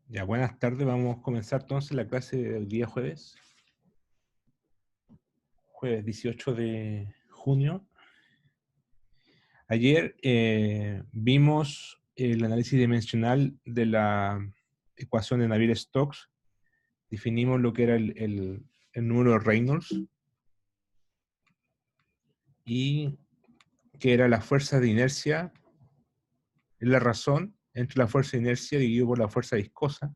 Ya, buenas tardes. Vamos a comenzar entonces la clase del día jueves 18 de junio. Ayer vimos el análisis dimensional de la ecuación de Navier-Stokes. Definimos lo que era el número de Reynolds y que era la fuerza de inercia, es la razón entre la fuerza de inercia dividido por la fuerza viscosa,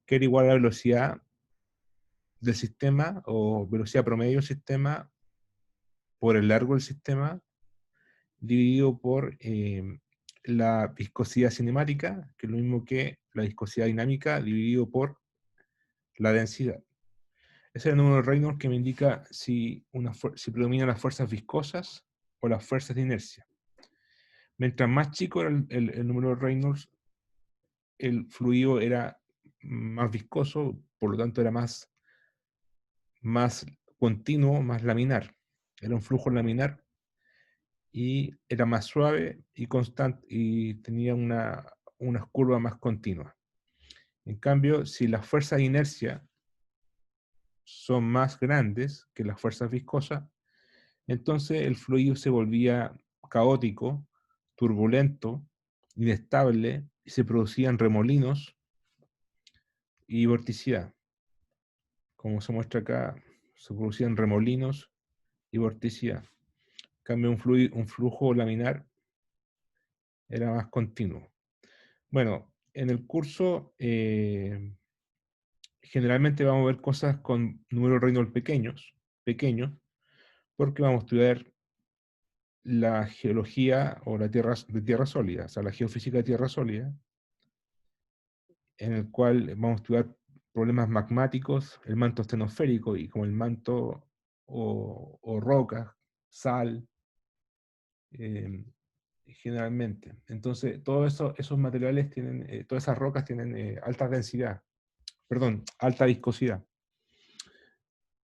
que era igual a la velocidad del sistema o velocidad promedio del sistema por el largo del sistema dividido por la viscosidad cinemática, que es lo mismo que la viscosidad dinámica, dividido por la densidad. Ese es el número de Reynolds que me indica si predominan las fuerzas viscosas o las fuerzas de inercia. Mientras más chico era el número de Reynolds, el fluido era más viscoso, por lo tanto era más continuo, más laminar. Era un flujo laminar y era más suave y constante y tenía unas curvas más continuas. En cambio, si las fuerzas de inercia son más grandes que las fuerzas viscosas, entonces el fluido se volvía caótico, turbulento, inestable y se producían remolinos y vorticidad. Como se muestra acá, se producían remolinos y vorticidad. En cambio, un flujo laminar era más continuo. Bueno, en el curso generalmente vamos a ver cosas con números Reynolds pequeños, porque vamos a estudiar la geología o la tierra de tierra sólida, o sea, la geofísica de tierra sólida, en el cual vamos a estudiar problemas magmáticos, el manto estenosférico y como el manto o rocas, sal, eh, generalmente. Entonces, todos esos materiales tienen, todas esas rocas tienen alta densidad, perdón, alta viscosidad.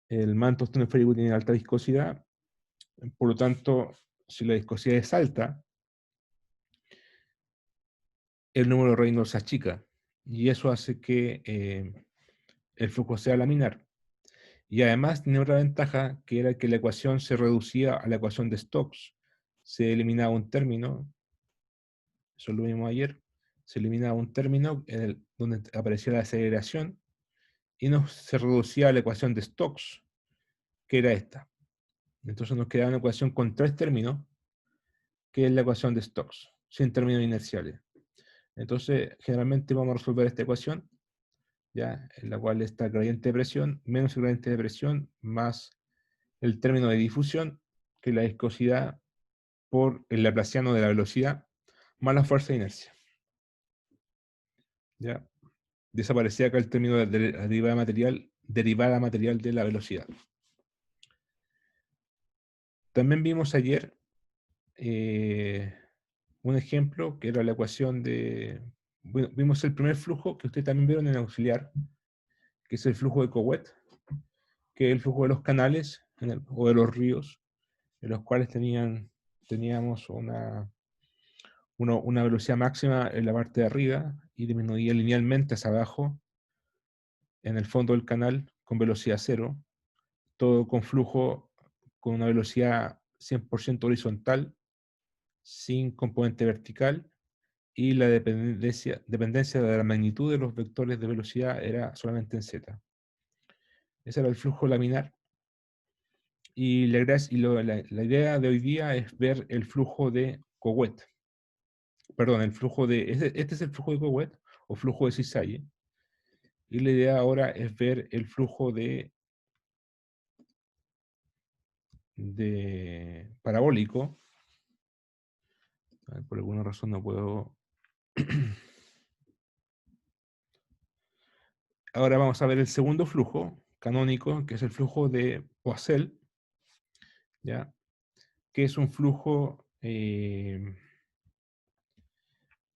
El manto estenosférico tiene alta viscosidad, por lo tanto, si la viscosidad es alta, el número de Reynolds se achica, y eso hace que el flujo sea laminar. Y además tiene otra ventaja, que era que la ecuación se reducía a la ecuación de Stokes. Se eliminaba un término, eso lo vimos ayer, se eliminaba un término donde aparecía la aceleración, y se reducía a la ecuación de Stokes, que era esta. Entonces nos quedaba una ecuación con tres términos, que es la ecuación de Stokes, sin términos inerciales. Entonces, generalmente vamos a resolver esta ecuación, ¿ya? En la cual está el gradiente de presión menos el gradiente de presión más el término de difusión, que es la viscosidad por el laplaciano de la velocidad, más la fuerza de inercia. ¿Ya? Desaparecía acá el término de la derivada material de la velocidad. También vimos ayer un ejemplo que era la ecuación de... Bueno, vimos el primer flujo que ustedes también vieron en el auxiliar, que es el flujo de Couette, que es el flujo de los canales o de los ríos, en los cuales teníamos una velocidad máxima en la parte de arriba y disminuía linealmente hacia abajo en el fondo del canal con velocidad cero, todo con flujo con una velocidad 100% horizontal, sin componente vertical, y la dependencia de la magnitud de los vectores de velocidad era solamente en z. Ese era el flujo laminar. Y la idea de hoy día es ver el flujo de Couette. Perdón, este es el flujo de Couette o flujo de cisalle. Y la idea ahora es ver el flujo de parabólico. A ver, por alguna razón no puedo. Ahora vamos a ver el segundo flujo canónico, que es el flujo de Poiseuille, ¿ya? Que es un flujo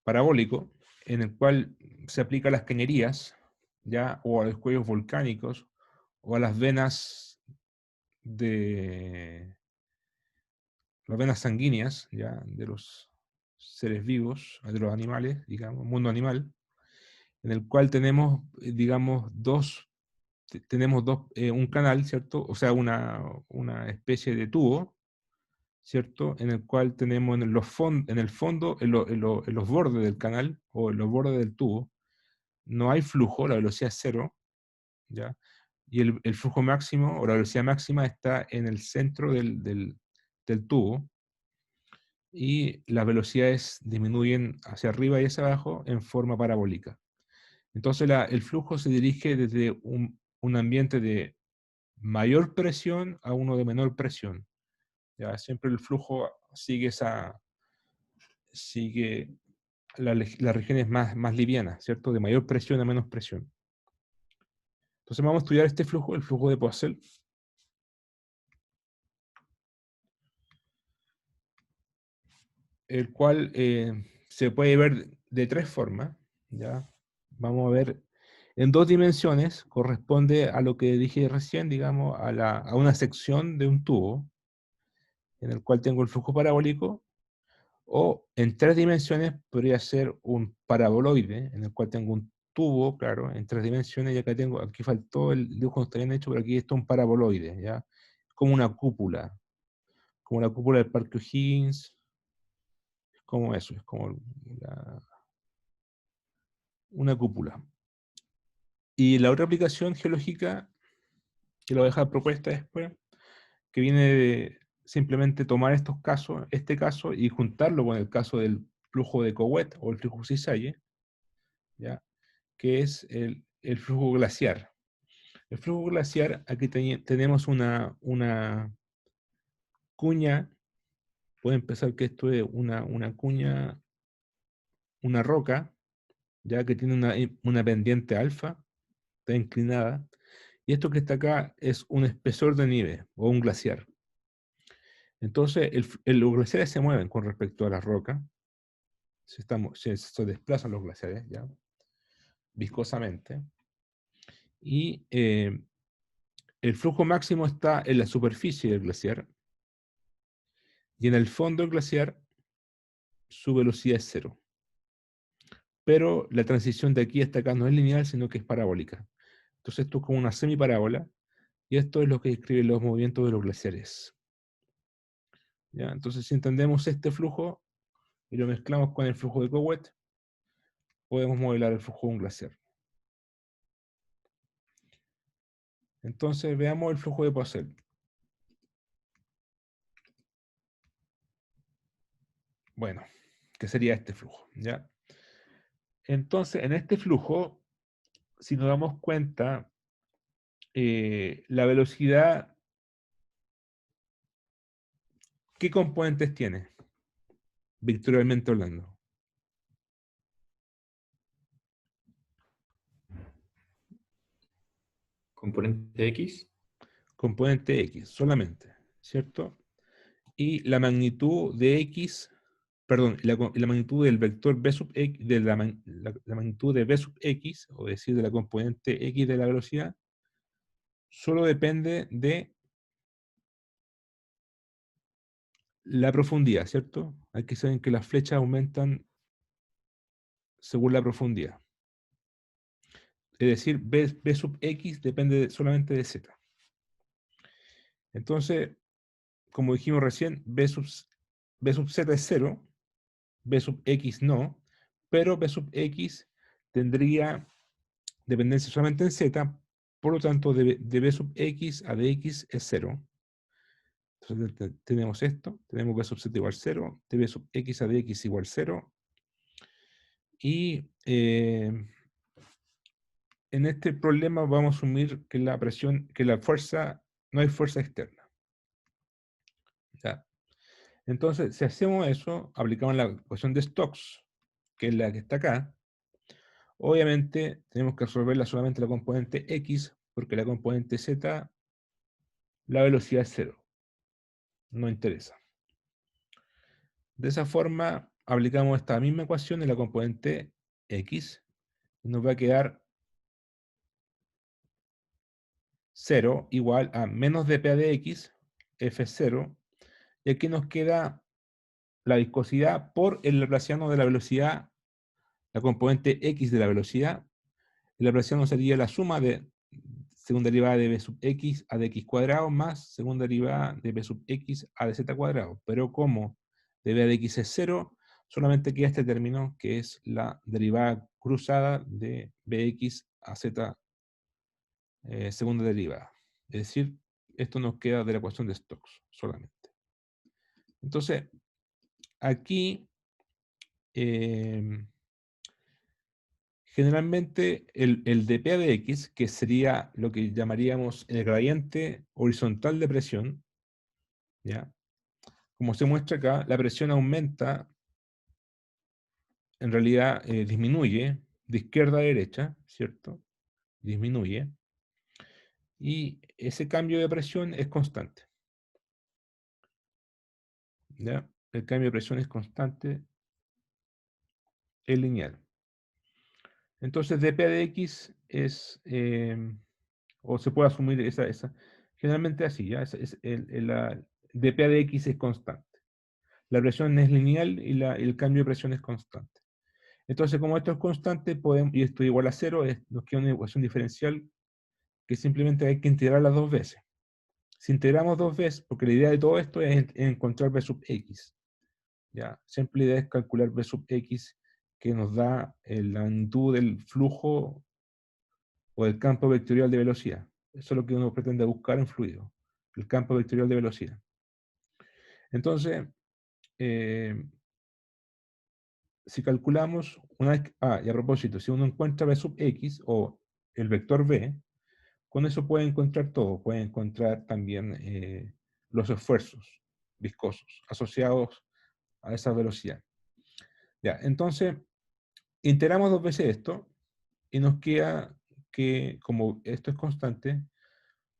parabólico en el cual se aplica a las cañerías, ¿ya? O a los cuellos volcánicos, o a las venas sanguíneas, ¿ya? De los seres vivos, de los animales, digamos, mundo animal, en el cual tenemos, digamos, un canal, ¿cierto? O sea, una especie de tubo, ¿cierto? En el cual tenemos en el fondo, en los bordes del canal, o en los bordes del tubo, no hay flujo, la velocidad es cero, ¿ya? Y el flujo máximo, o la velocidad máxima, está en el centro del tubo, y las velocidades disminuyen hacia arriba y hacia abajo en forma parabólica. Entonces el flujo se dirige desde un ambiente de mayor presión a uno de menor presión. ¿Ya? Siempre el flujo sigue las regiones más livianas, ¿cierto? De mayor presión a menos presión. Entonces vamos a estudiar este flujo, el flujo de Poiseuille, el cual se puede ver de tres formas, ¿ya? Vamos a ver en dos dimensiones, corresponde a lo que dije recién, digamos, a una sección de un tubo, en el cual tengo el flujo parabólico, o en tres dimensiones podría ser un paraboloide, en el cual tengo un tubo, claro, en tres dimensiones, y aquí faltó el dibujo que está bien hecho, pero aquí está un paraboloide, ¿ya? Como la cúpula del Parque O'Higgins, como eso, es como una cúpula. Y la otra aplicación geológica, que lo voy a dejar propuesta después, que viene de simplemente tomar este caso, y juntarlo con el caso del flujo de Couette o el flujo Cisalle, ¿ya? Que es el flujo glaciar. El flujo glaciar, aquí tenemos una cuña, pueden pensar que esto es una cuña, una roca, ya que tiene una pendiente alfa, está inclinada, y esto que está acá es un espesor de nieve o un glaciar. Entonces, los glaciares se mueven con respecto a la roca, se desplazan los glaciares, ¿ya? Viscosamente, y el flujo máximo está en la superficie del glaciar, y en el fondo del glaciar su velocidad es cero. Pero la transición de aquí hasta acá no es lineal, sino que es parabólica. Entonces esto es como una semiparábola, y esto es lo que describe los movimientos de los glaciares. ¿Ya? Entonces, si entendemos este flujo y lo mezclamos con el flujo de Couette, podemos modelar el flujo de un glaciar. Entonces, veamos el flujo de Poiseuille. Bueno, ¿qué sería este flujo? ¿Ya? Entonces, en este flujo, si nos damos cuenta, la velocidad, ¿qué componentes tiene? Vectorialmente hablando. Componente X. Componente X solamente, ¿cierto? Y la magnitud de X, perdón, la magnitud del vector B sub X, la magnitud de B sub X, o decir, de la componente X de la velocidad, solo depende de la profundidad, ¿cierto? Hay que saber que las flechas aumentan según la profundidad. Es decir, B sub X depende solamente de Z. Entonces, como dijimos recién, B sub Z es 0, B sub X no, pero B sub X tendría dependencia solamente en Z, por lo tanto, de B sub X a dx es 0. Entonces tenemos esto, tenemos B sub Z igual 0, de B sub X a dx igual 0, y en este problema vamos a asumir que no hay fuerza externa. ¿Ya? Entonces, si hacemos eso, aplicamos la ecuación de Stokes, que es la que está acá. Obviamente, tenemos que resolverla solamente la componente X, porque la componente Z, la velocidad es 0. No interesa. De esa forma, aplicamos esta misma ecuación en la componente X, y nos va a quedar 0 igual a menos dp de x, F0, y aquí nos queda la viscosidad por el laplaciano de la velocidad, la componente X de la velocidad, Y la presión sería la suma de segunda derivada de b sub x a de x cuadrado más segunda derivada de b sub x a de z cuadrado. Pero como db de x es 0, solamente queda este término que es la derivada cruzada de bx a z segunda derivada. Es decir, esto nos queda de la ecuación de Stokes solamente. Entonces, aquí generalmente el dp de x, que sería lo que llamaríamos el gradiente horizontal de presión, ¿ya? Como se muestra acá, la presión aumenta, en realidad disminuye de izquierda a derecha, ¿cierto? Disminuye. Y ese cambio de presión es constante, ¿ya? El cambio de presión es constante, es lineal. Entonces, dp de x es, o se puede asumir generalmente así, ¿ya? La dp de x es constante. La presión es lineal y el cambio de presión es constante. Entonces, como esto es constante, y esto es igual a 0, nos queda una ecuación diferencial que simplemente hay que integrarla dos veces. Si integramos dos veces, porque la idea de todo esto es encontrar b sub x, ¿ya? Siempre la idea es calcular b sub x, que nos da la magnitud del flujo o del campo vectorial de velocidad. Eso es lo que uno pretende buscar en fluido, el campo vectorial de velocidad. Entonces, si calculamos una vez, y a propósito, si uno encuentra b sub x o el vector b, con eso puede encontrar todo, puede encontrar también los esfuerzos viscosos asociados a esa velocidad. Ya, entonces, integramos dos veces esto y nos queda que, como esto es constante,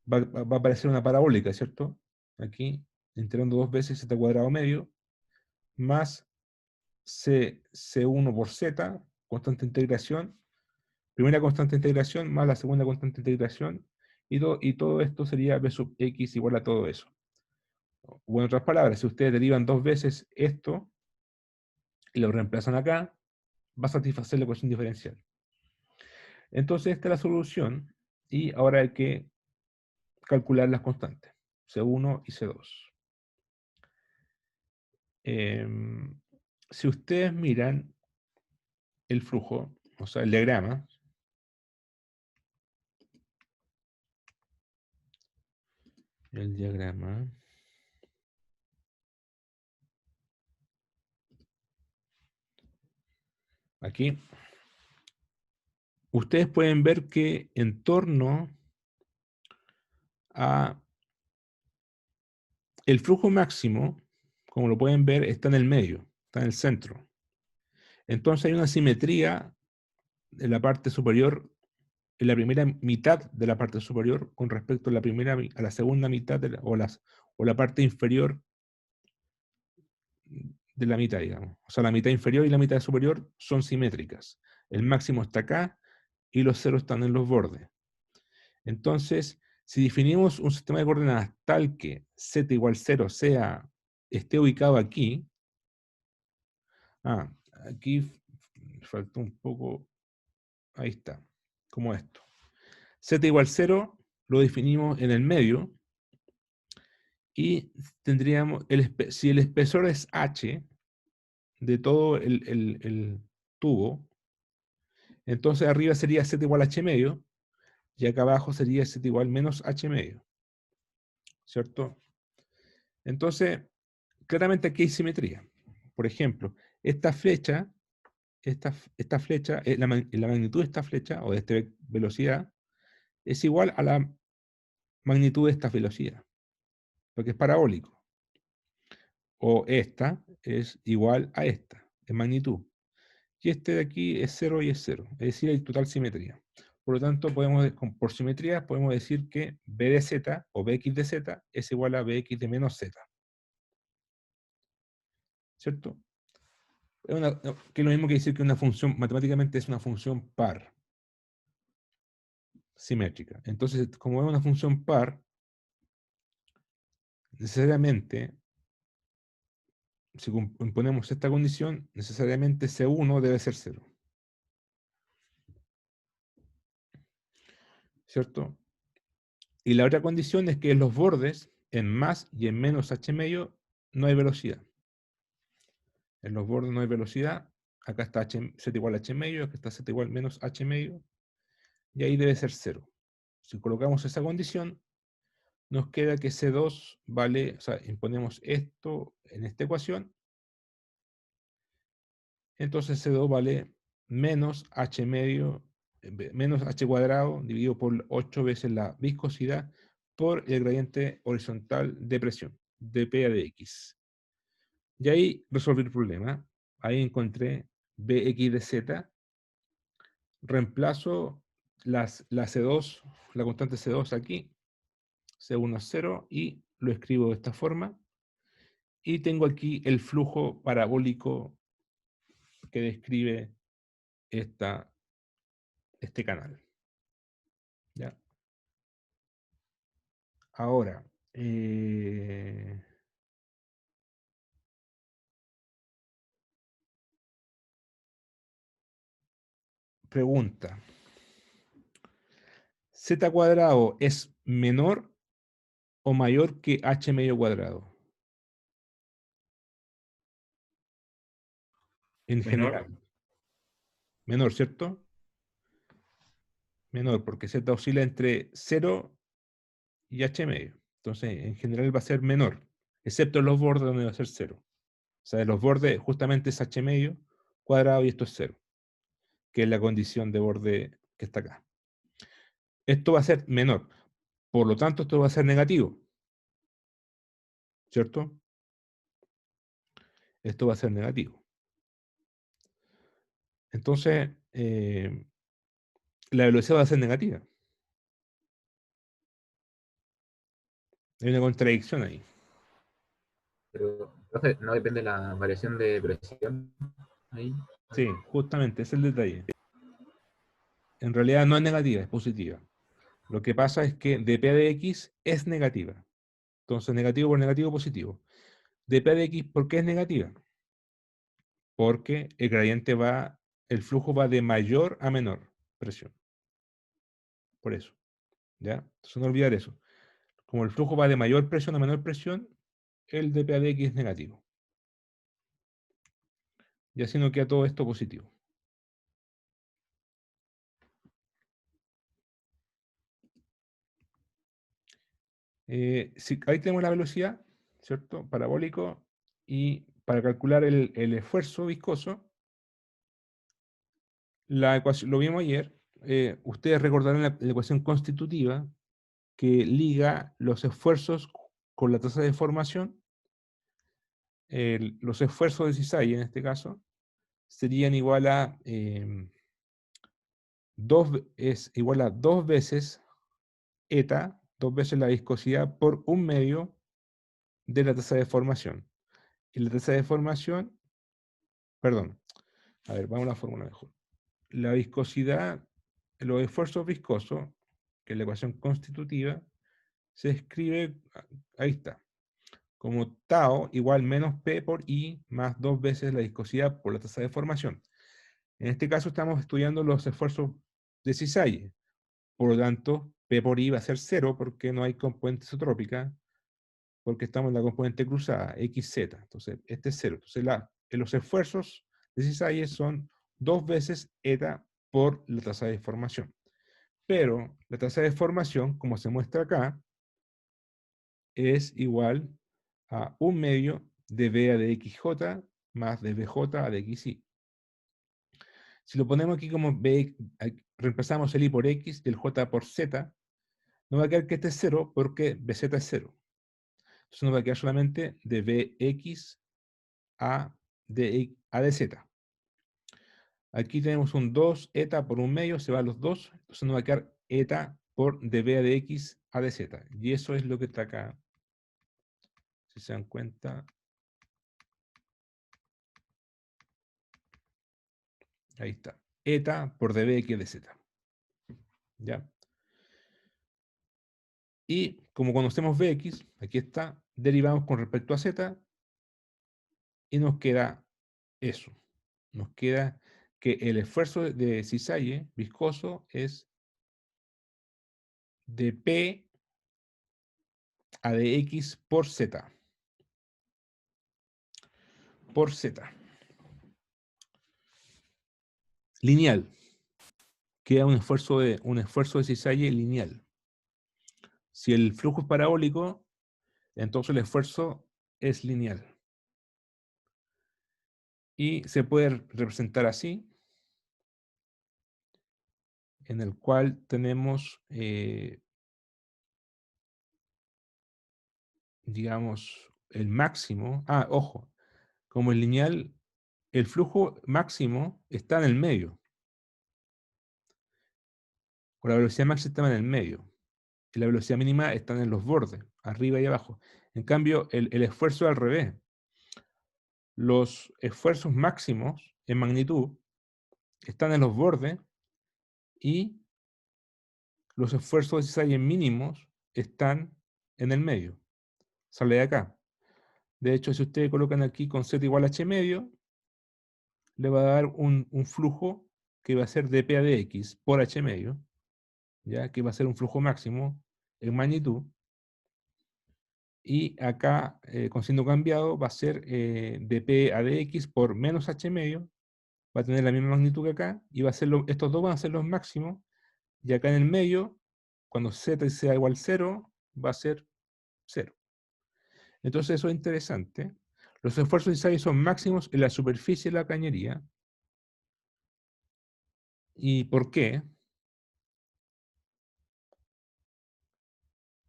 va a aparecer una parabólica, ¿cierto? Aquí, integrando dos veces z cuadrado medio, más C1 por Z, constante de integración, primera constante de integración más la segunda constante de integración, y todo esto sería b sub x igual a todo eso. O en otras palabras, si ustedes derivan dos veces esto y lo reemplazan acá, va a satisfacer la ecuación diferencial. Entonces esta es la solución, y ahora hay que calcular las constantes, C1 y C2. Si ustedes miran el flujo, o sea, el diagrama, aquí, ustedes pueden ver que en torno a el flujo máximo, como lo pueden ver, está en el medio, está en el centro. Entonces hay una simetría en la parte superior, en la primera mitad de la parte superior con respecto a la segunda mitad o la parte inferior de la mitad, digamos. O sea, la mitad inferior y la mitad superior son simétricas. El máximo está acá y los ceros están en los bordes. Entonces, si definimos un sistema de coordenadas tal que z igual 0 esté ubicado aquí, aquí faltó un poco, ahí está, como esto. Z igual 0 lo definimos en el medio y tendríamos, si el espesor es h de todo el tubo, entonces arriba sería z igual a h medio y acá abajo sería z igual menos h medio, ¿cierto? Entonces, claramente aquí hay simetría. Por ejemplo, esta flecha, la magnitud de esta flecha o de esta velocidad es igual a la magnitud de esta velocidad, porque es parabólico. O esta es igual a esta, en magnitud. Y este de aquí es 0 y es 0, es decir, hay total simetría. Por lo tanto, por simetría podemos decir que b de z o bx de z es igual a bx de menos z. ¿Cierto? Que es lo mismo que decir que una función, matemáticamente es una función par, simétrica. Entonces, como es una función par, necesariamente, si imponemos esta condición, necesariamente C1 debe ser 0. ¿cierto? Y la otra condición es que en los bordes, en más y en menos h medio, no hay velocidad. En los bordes no hay velocidad. Acá está z igual a h medio, acá está z igual menos h medio, y ahí debe ser 0. Si colocamos esa condición, nos queda que C2 vale, o sea, imponemos esto en esta ecuación, entonces C2 vale menos h medio, menos h cuadrado dividido por 8 veces la viscosidad por el gradiente horizontal de presión, dP a dx. Y ahí resolví el problema. Ahí encontré Bx de z, reemplazo la C2, la constante C2 aquí, C1 es 0, y lo escribo de esta forma. Y tengo aquí el flujo parabólico que describe este canal. ¿Ya? Ahora, pregunta. ¿Z cuadrado es menor o mayor que h medio cuadrado? En Menor. general. Menor, ¿cierto? Menor, porque z oscila entre 0 y h medio. Entonces, en general va a ser menor, excepto en los bordes donde va a ser 0. O sea, en los bordes justamente es h medio cuadrado y esto es 0, que es la condición de borde que está acá. Esto va a ser menor. Por lo tanto, esto va a ser negativo, ¿cierto? Esto va a ser negativo. Entonces, la velocidad va a ser negativa. Hay una contradicción ahí. Pero entonces no depende de la variación de presión ahí. Sí, justamente, ese es el detalle. En realidad no es negativa, es positiva. Lo que pasa es que dp de x es negativa. Entonces, negativo por negativo, positivo. Dp de x, ¿por qué es negativa? Porque el flujo va de mayor a menor presión. Por eso. ¿Ya? Entonces, no olvidar eso. Como el flujo va de mayor presión a menor presión, el dp de x es negativo. Y así nos queda todo esto positivo. Ahí tenemos la velocidad, ¿cierto? Parabólico. Y para calcular el esfuerzo viscoso, la ecuación, lo vimos ayer, ustedes recordarán la ecuación constitutiva que liga los esfuerzos con la tasa de deformación. Los esfuerzos de Cisay, en este caso, serían igual a, es igual a 2 veces eta, 2 veces la viscosidad por un medio de la tasa de deformación. Y la tasa de deformación, perdón, a ver, vamos a la fórmula mejor. La viscosidad, los esfuerzos viscosos, que es la ecuación constitutiva, se escribe, ahí está, como tau igual menos P por I más 2 veces la viscosidad por la tasa de formación. En este caso estamos estudiando los esfuerzos de cisalle. Por lo tanto, P por I va a ser 0 porque no hay componente isotrópica, porque estamos en la componente cruzada, XZ. Entonces, este es 0. Entonces, los esfuerzos de cisalle son 2 veces eta por la tasa de formación. Pero la tasa de formación, como se muestra acá, es igual a un medio de B a de XJ más de BJ a de XY. Si lo ponemos aquí como B, reemplazamos el I por X y el J por Z, nos va a quedar que este es 0 porque BZ es 0. Entonces nos va a quedar solamente de BX a de Z. Aquí tenemos un 2 eta por un medio, se van los dos, entonces nos va a quedar eta por dB a dx a dz. Y eso es lo que está acá. Si se dan cuenta. Ahí está. Eta por dBx dz. ¿Ya? Y como conocemos Bx, aquí está, derivamos con respecto a z y nos queda eso. Nos queda que el esfuerzo de cisalle viscoso es de P a de X por Z. Por Z. Lineal. Queda un esfuerzo de cisalle lineal. Si el flujo es parabólico, entonces el esfuerzo es lineal. Y se puede representar así, en el cual tenemos, digamos, el máximo. Ah, ojo, como el lineal, el flujo máximo está en el medio. O la velocidad máxima está en el medio. Y la velocidad mínima está en los bordes, arriba y abajo. En cambio, el esfuerzo es al revés. Los esfuerzos máximos en magnitud están en los bordes y los esfuerzos de cisalle mínimos están en el medio. Sale de acá. De hecho, si ustedes colocan aquí con z igual a h medio, le va a dar un flujo que va a ser de P a dx por h medio, ya que va a ser un flujo máximo en magnitud. Y acá, con signo cambiado, va a ser de P a dx por menos h medio, va a tener la misma magnitud que acá, y va a ser estos dos van a ser los máximos, y acá en el medio, cuando z sea igual a 0, va a ser 0. Entonces eso es interesante. Los esfuerzos de cisalle son máximos en la superficie de la cañería. ¿Y por qué?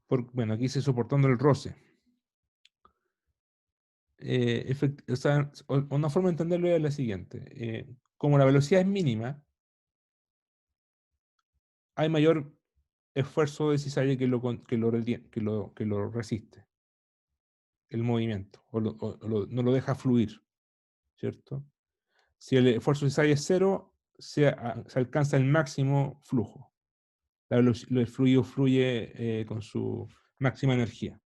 Bueno, aquí dice soportando el roce. O sea, una forma de entenderlo es la siguiente. Como la velocidad es mínima, hay mayor esfuerzo de cisalle que lo resiste, el movimiento, no lo deja fluir, ¿cierto? Si el esfuerzo de cisalle es cero, se alcanza el máximo flujo. El fluido fluye con su máxima energía.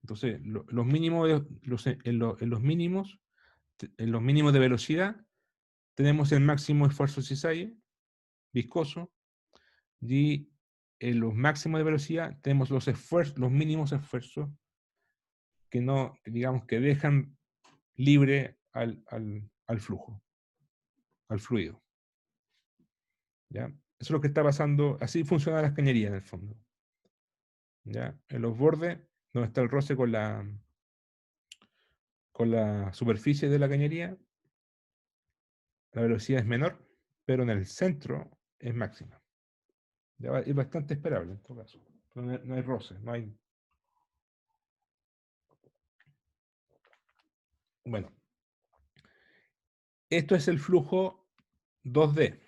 Entonces, los mínimos en los mínimos de velocidad tenemos el máximo esfuerzo de cisalle viscoso, y en los máximos de velocidad tenemos los mínimos esfuerzos digamos, que dejan libre al flujo, al fluido. ¿Ya? Eso es lo que está pasando, así funcionan las cañerías en el fondo. ¿Ya? En los bordes, donde está el roce con la superficie de la cañería, la velocidad es menor, pero en el centro es máxima. ¿Ya? Es bastante esperable en todo caso. No hay roce, no hay. Bueno, esto es el flujo 2D.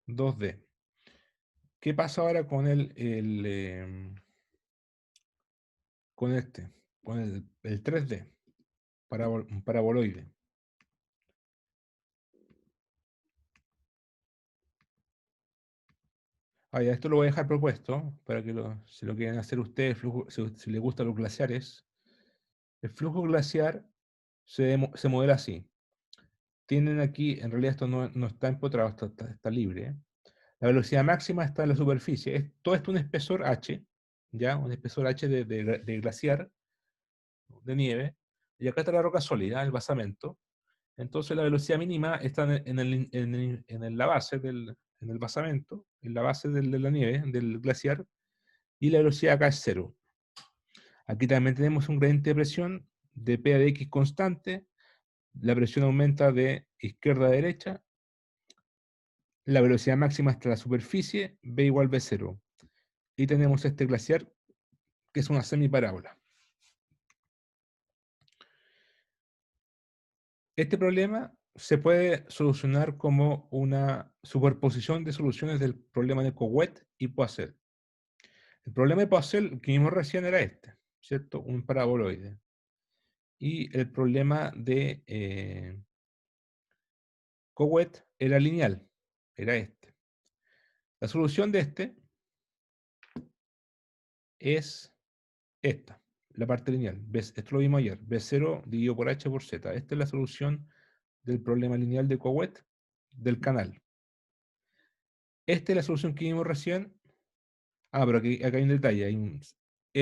2D. ¿Qué pasa ahora con con el 3D, un paraboloide? Ah, ya, esto lo voy a dejar propuesto para que si lo quieren hacer ustedes, si les gustan los glaciares. El flujo glaciar se modela así. Tienen aquí, en realidad esto no está empotrado, está libre, ¿eh? La velocidad máxima está en la superficie. Todo esto es un espesor H, ¿ya? Un espesor H de glaciar, de nieve. Y acá está la roca sólida, el basamento. Entonces la velocidad mínima está en la base en el basamento, en la base de la nieve, del glaciar, y la velocidad acá es cero. Aquí también tenemos un gradiente de presión de P a de X constante, la presión aumenta de izquierda a derecha, la velocidad máxima hasta la superficie, B igual B0. Y tenemos este glaciar que es una semiparábola. Este problema se puede solucionar como una superposición de soluciones del problema de Couette y Poiseuille. El problema de Poiseuille que vimos recién era este, ¿cierto? Un paraboloide. Y el problema de Couette era lineal, era este. La solución de este es esta, la parte lineal. Esto lo vimos ayer, B0 dividido por H por Z. Esta es la solución del problema lineal de Couette del canal. Esta es la solución que vimos recién. Ah, pero aquí, acá hay un detalle.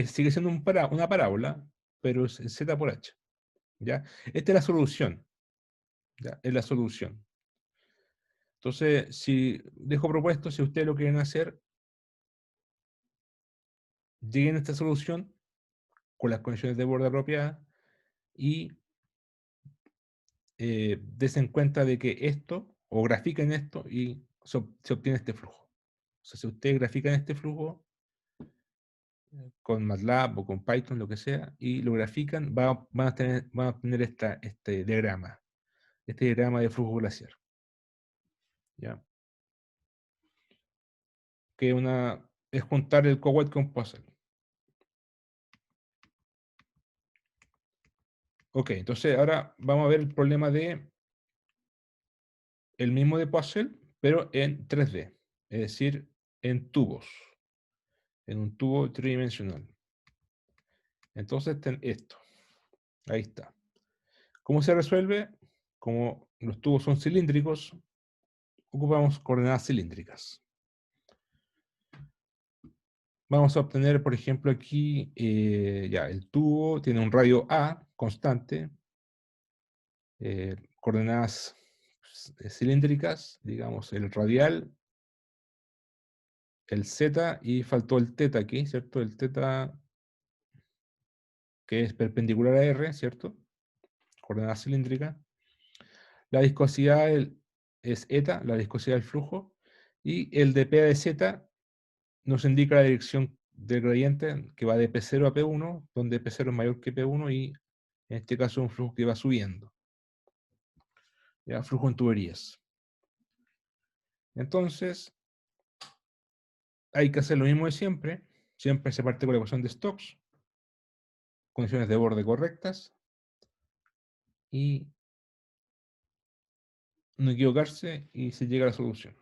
Sigue siendo una parábola, pero es Z por H. ¿Ya? Esta es la solución. ¿Ya? Es la solución. Entonces, si dejo propuesto, si ustedes lo quieren hacer, lleguen a esta solución con las condiciones de borde apropiadas y desen cuenta de que esto, o grafiquen esto y se obtiene este flujo. O sea, si ustedes grafican este flujo con MATLAB o con Python, lo que sea, y lo grafican, van a obtener este diagrama de flujo glaciar. ¿Ya? Que es juntar el Cowell con Poisson. Ok, entonces ahora vamos a ver el problema de el mismo de Poisson, pero en 3D, es decir, en tubos, en un tubo tridimensional. Entonces, esto, ahí está. ¿Cómo se resuelve? Como los tubos son cilíndricos, ocupamos coordenadas cilíndricas. Vamos a obtener, por ejemplo, aquí, ya, el tubo tiene un radio A constante, coordenadas cilíndricas, digamos, el radial, el z, y faltó el teta aquí, ¿cierto? El teta que es perpendicular a R, ¿cierto? Coordenada cilíndrica. La viscosidad es eta, la viscosidad del flujo, y el de P de Z nos indica la dirección del gradiente que va de P0 a P1, donde P0 es mayor que P1 y en este caso es un flujo que va subiendo. ¿Ya? Flujo en tuberías. Entonces, hay que hacer lo mismo de siempre. Siempre se parte con la ecuación de Stokes, condiciones de borde correctas y no equivocarse y se llega a la solución.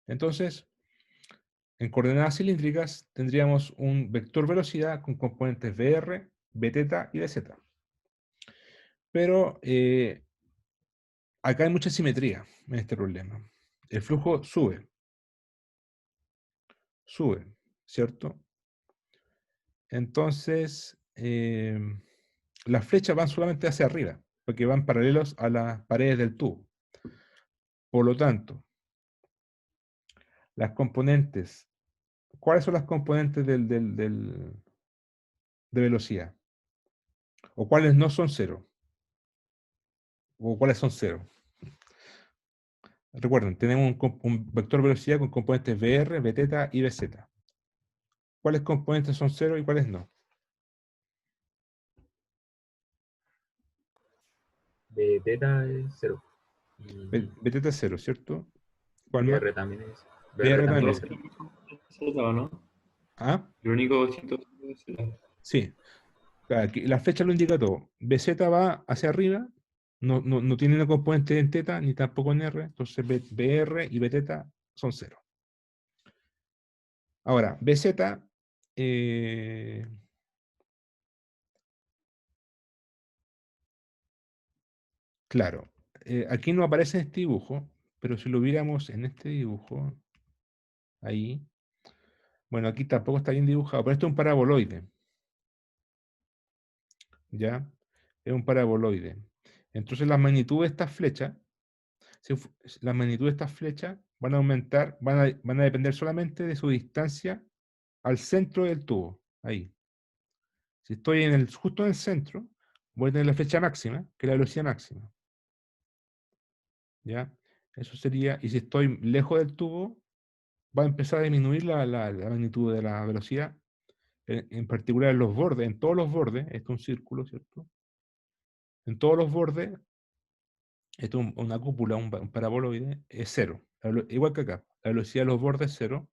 Entonces, en coordenadas cilíndricas tendríamos un vector velocidad con componentes Vr, Vθ y Vz. Pero acá hay mucha simetría en este problema. El flujo sube, ¿cierto? Entonces, las flechas van solamente hacia arriba, porque van paralelos a las paredes del tubo. Por lo tanto, las componentes, ¿cuáles son las componentes de velocidad? ¿O cuáles no son cero? ¿O cuáles son cero? Recuerden, tenemos un vector velocidad con componentes Vr, Vθ y Vz. ¿Cuáles componentes son cero y cuáles no? De teta es 0. Y Vθ es cero, ¿cierto? ¿Cuál más? VR también es. VR Vr también es también. Todos 0. Z, ¿o no? ¿Ah? Lo único distinto es Z. Sí. Claro, aquí la flecha lo indica todo. Bz va hacia arriba, no tiene una componente en teta ni tampoco en R, entonces Br y Bθ son cero. Ahora, Bz, eh, claro, aquí no aparece en este dibujo, pero si lo viéramos en este dibujo, ahí, bueno, aquí tampoco está bien dibujado, pero esto es un paraboloide, ¿ya? Es un paraboloide. Entonces la magnitud de estas flechas, la magnitud de estas flechas van a aumentar, van a depender solamente de su distancia al centro del tubo, ahí. Si estoy justo en el centro, voy a tener la flecha máxima, que es la velocidad máxima. ¿Ya? Eso sería, y si estoy lejos del tubo, va a empezar a disminuir la magnitud de la velocidad, en particular en los bordes, en todos los bordes, esto es un círculo, ¿cierto? En todos los bordes, esto es una cúpula, un paraboloide, es cero. Igual que acá, la velocidad de los bordes es cero.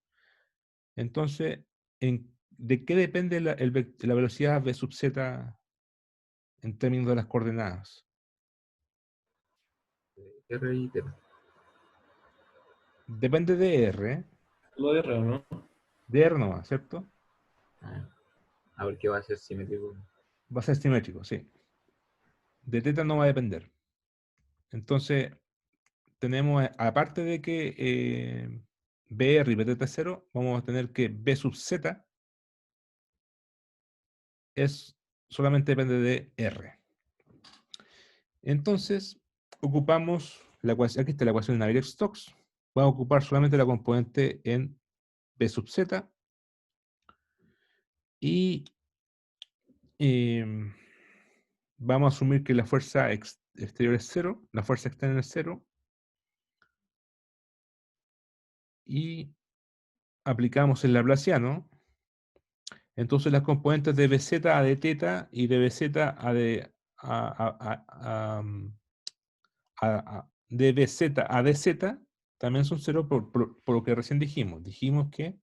Entonces, ¿de qué depende la velocidad v sub z en términos de las coordenadas? R y teta. Depende Lo de R, ¿no? de R nomás, ¿cierto? Ah, a ver qué va a ser simétrico. Va a ser simétrico, sí. De teta no va a depender. Entonces, tenemos, aparte de que BR y BTT es 0, vamos a tener que B sub Z solamente depende de R. Entonces, ocupamos la ecuación, aquí está la ecuación de Navier-Stokes. Vamos a ocupar solamente la componente en B sub Z. Y vamos a asumir que la fuerza exterior es 0, la fuerza externa es 0. Y aplicamos el laplaciano. Entonces las componentes de Bz a de teta y de Bz a de de Bz a dz también son 0 por lo que recién dijimos. Dijimos que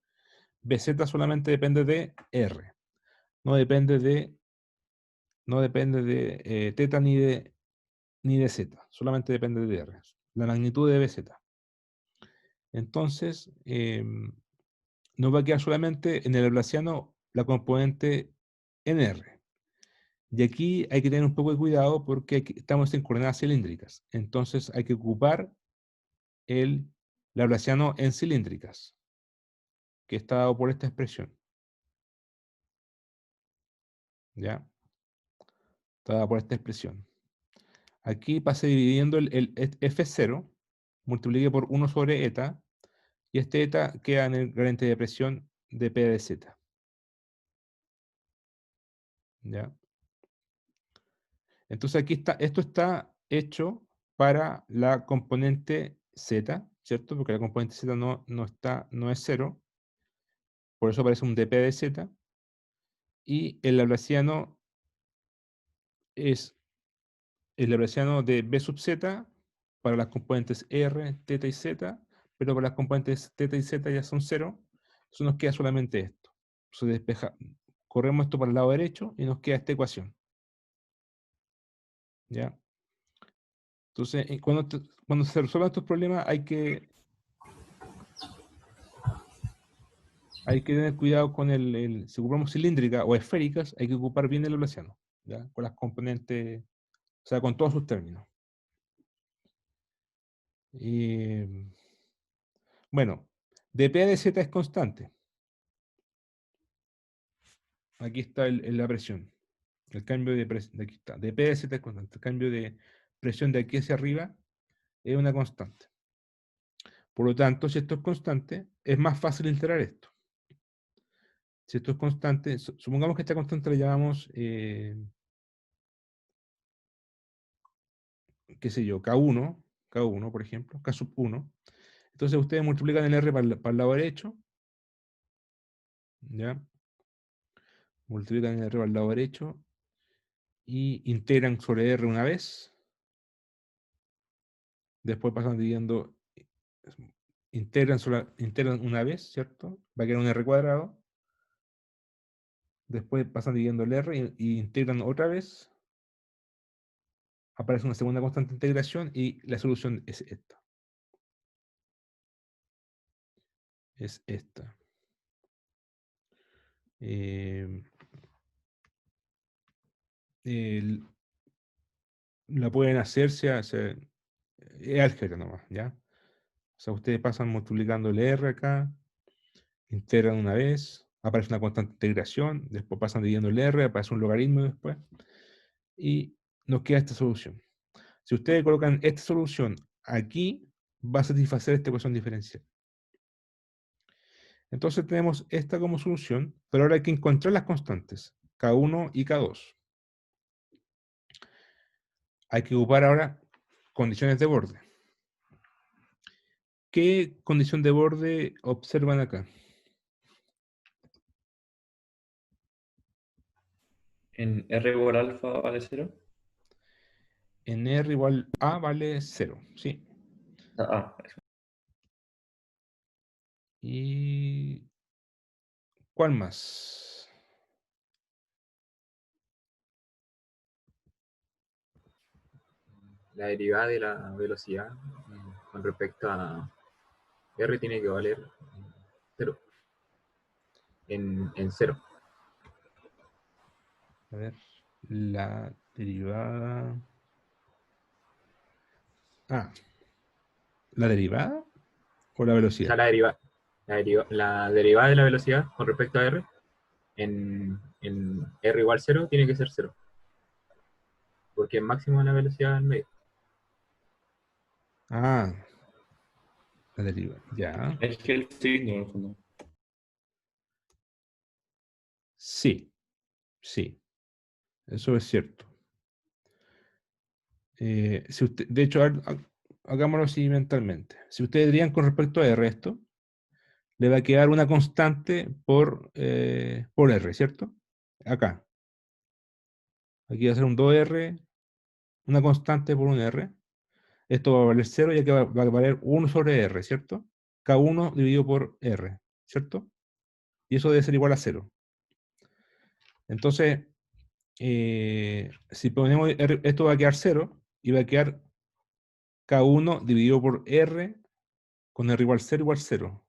Bz solamente depende de R. No depende de teta ni de z. Solamente depende de R. La magnitud de Bz. Entonces, nos va a quedar solamente en el laplaciano la componente nr. Y aquí hay que tener un poco de cuidado porque estamos en coordenadas cilíndricas. Entonces hay que ocupar el laplaciano en cilíndricas, que está dado por esta expresión. ¿Ya? Está dado por esta expresión. Aquí pase dividiendo el F0, multiplique por 1 sobre eta, y este eta queda en el gradiente de presión de P de Z. ¿Ya? Entonces aquí está, esto está hecho para la componente Z, ¿cierto? Porque la componente Z no es 0, por eso aparece un dp de Z, y el laplaciano es el laplaciano de B sub Z para las componentes R, θ y Z, pero para las componentes θ y Z ya son 0, entonces nos queda solamente esto. Se despeja, corremos esto para el lado derecho y nos queda esta ecuación. ¿Ya? Entonces, cuando se resuelvan estos problemas hay que tener cuidado con si ocupamos cilíndrica o esféricas, hay que ocupar bien el laplaciano, ¿ya? Con las componentes, o sea, con todos sus términos. Bueno, dp de z es constante. Aquí está la presión. El cambio de presión, aquí está. dp de z es constante. El cambio de presión de aquí hacia arriba es una constante. Por lo tanto, si esto es constante, es más fácil integrar esto. Si esto es constante, supongamos que esta constante la llamamos, qué sé yo, K1, por ejemplo, K sub 1. Entonces ustedes multiplican el R para el lado derecho, ¿ya? Multiplican el R para el lado derecho y integran sobre R una vez. Después pasan dividiendo, integran una vez, ¿cierto? Va a quedar un R cuadrado. Después pasan dividiendo el R y integran otra vez. Aparece una segunda constante de integración y la solución es esta. Es esta. La pueden hacer, es álgebra nomás, ¿ya? O sea, ustedes pasan multiplicando el R acá, integran una vez, aparece una constante de integración, después pasan dividiendo el R, aparece un logaritmo después, y nos queda esta solución. Si ustedes colocan esta solución aquí, va a satisfacer esta ecuación diferencial. Entonces tenemos esta como solución, pero ahora hay que encontrar las constantes, K1 y K2. Hay que ocupar ahora condiciones de borde. ¿Qué condición de borde observan acá? En R igual alfa vale 0. En R igual A vale 0, ¿sí? Eso. ¿Y cuál más? La derivada de la velocidad con respecto a R tiene que valer 0. En 0. A ver, la derivada... Ah, ¿La derivada o la O velocidad? sea, la derivada de la velocidad con respecto a r en r igual 0 tiene que ser 0. Porque es máximo la velocidad en medio. Ah, la derivada. Ya. Es que el signo, en el fondo. Sí, sí. Eso es cierto. Si usted, de hecho, hagámoslo así mentalmente. Si ustedes dirían con respecto a R esto, le va a quedar una constante por R, ¿cierto? Acá. Aquí va a ser un 2R, una constante por un R. Esto va a valer 0 ya que va a valer 1 sobre R, ¿cierto? K1 dividido por R, ¿cierto? Y eso debe ser igual a 0. Entonces, si ponemos R, esto va a quedar 0 y va a quedar K1 dividido por R con R igual 0.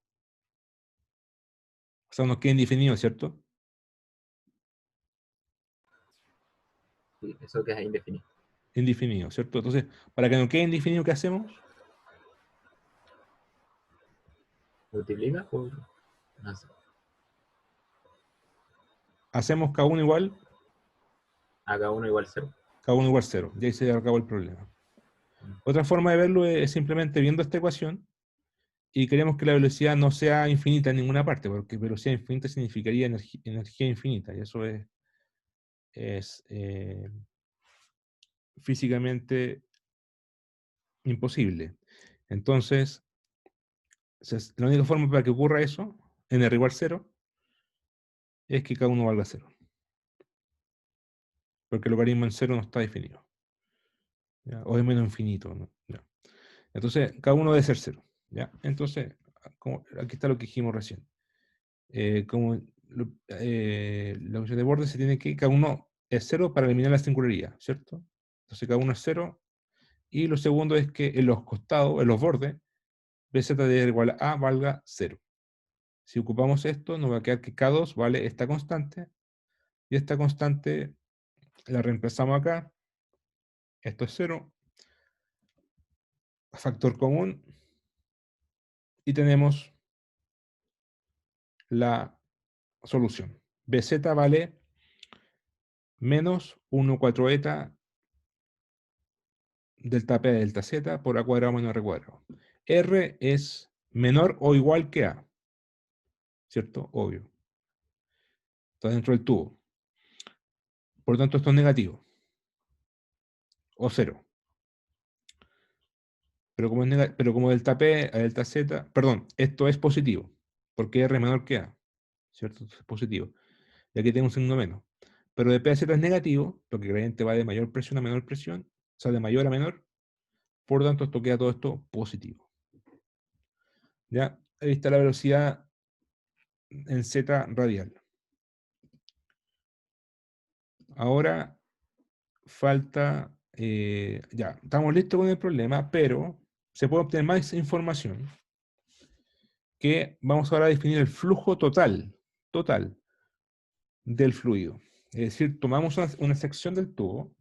O sea, nos queda indefinido, ¿cierto? Sí, eso queda indefinido. Indefinido, ¿cierto? Entonces, para que nos quede indefinido, ¿qué hacemos? Multiplica por. No sé, Hacemos K1 igual, K1 igual 0. K1 igual 0. Y ahí se acabó el problema. Otra forma de verlo es simplemente viendo esta ecuación y queremos que la velocidad no sea infinita en ninguna parte, porque velocidad infinita significaría energía infinita, y eso es físicamente imposible. Entonces, la única forma para que ocurra eso, en R igual 0, es que K1 valga 0. Porque el logaritmo en 0 no está definido. ¿Ya? O es menos infinito, ¿no? Ya. Entonces, K1 debe ser 0. ¿Ya? Entonces, aquí está lo que dijimos recién. Como la función de borde se tiene que, K1 es 0 para eliminar la singularidad, ¿cierto? Entonces K1 es 0. Y lo segundo es que en los costados, en los bordes, BZ de igual a valga 0. Si ocupamos esto, nos va a quedar que K2 vale esta constante. Y esta constante la reemplazamos acá. Esto es 0. Factor común. Y tenemos la solución. BZ vale menos 1/4 eta delta P de delta Z por A cuadrado menos R cuadrado. R es menor o igual que A. ¿Cierto? Obvio. Está dentro del tubo. Por lo tanto, esto es negativo. O 0. Pero como delta P a delta Z, perdón, esto es positivo. Porque R es menor que A. ¿Cierto? Esto es positivo. Y aquí tengo un signo menos. Pero de P a Z es negativo, porque el gradiente va de mayor presión a menor presión, o sea, de mayor a menor. Por lo tanto, esto queda todo esto positivo. ¿Ya? Ahí está la velocidad en Z radial. Ahora falta, ya, estamos listos con el problema, pero se puede obtener más información que vamos ahora a definir el flujo total del fluido. Es decir, tomamos una sección del tubo,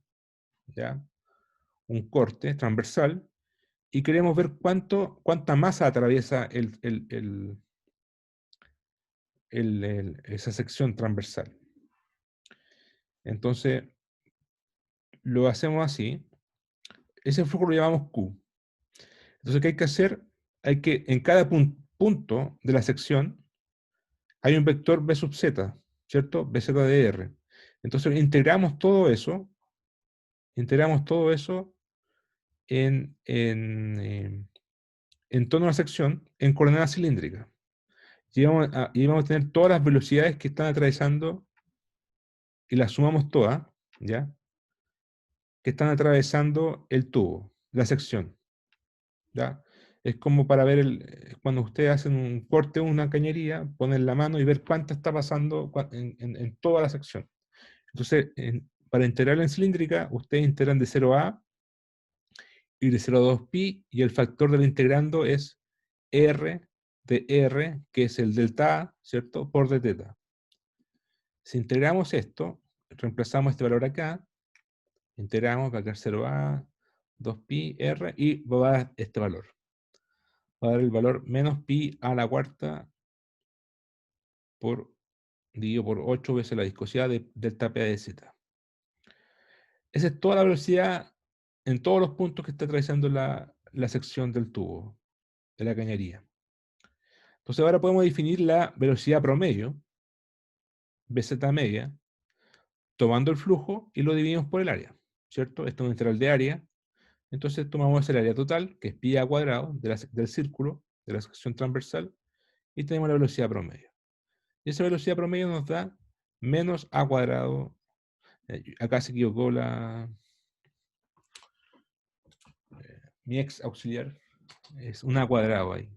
¿ya? Un corte transversal, y queremos ver cuánta masa atraviesa esa sección transversal. Entonces, lo hacemos así. Ese flujo lo llamamos Q. Entonces, ¿qué hay que hacer? Hay que, en cada punto de la sección, hay un vector B sub Z, ¿cierto? BZ de R. Entonces, integramos todo eso en torno a la sección en coordenadas cilíndricas. Y vamos a tener todas las velocidades que están atravesando y las sumamos todas, ¿ya? Que están atravesando el tubo, la sección, ¿ya? Es como para ver, cuando ustedes hacen un corte o una cañería, ponen la mano y ver cuánta está pasando en toda la sección. Entonces, para integrar en cilíndrica, ustedes integran de 0 a y de 0 a 2 pi, y el factor del integrando es R de R, que es el delta A, ¿cierto? Por d teta. Si integramos esto, reemplazamos este valor acá, integramos, va a quedar 0a, 2pi, r, y va a dar este valor. va a dar el valor menos pi a la cuarta dividido por 8 veces la viscosidad de delta P de Z. Esa es toda la velocidad en todos los puntos que está atravesando la sección del tubo, de la cañería. Entonces ahora podemos definir la velocidad promedio, BZ media, tomando el flujo y lo dividimos por el área, ¿cierto? Esto es un integral de área. Entonces tomamos el área total, que es pi a cuadrado del círculo, de la sección transversal, y tenemos la velocidad promedio. Y esa velocidad promedio nos da menos a cuadrado. Acá se equivocó mi ex auxiliar. Es un a cuadrado ahí.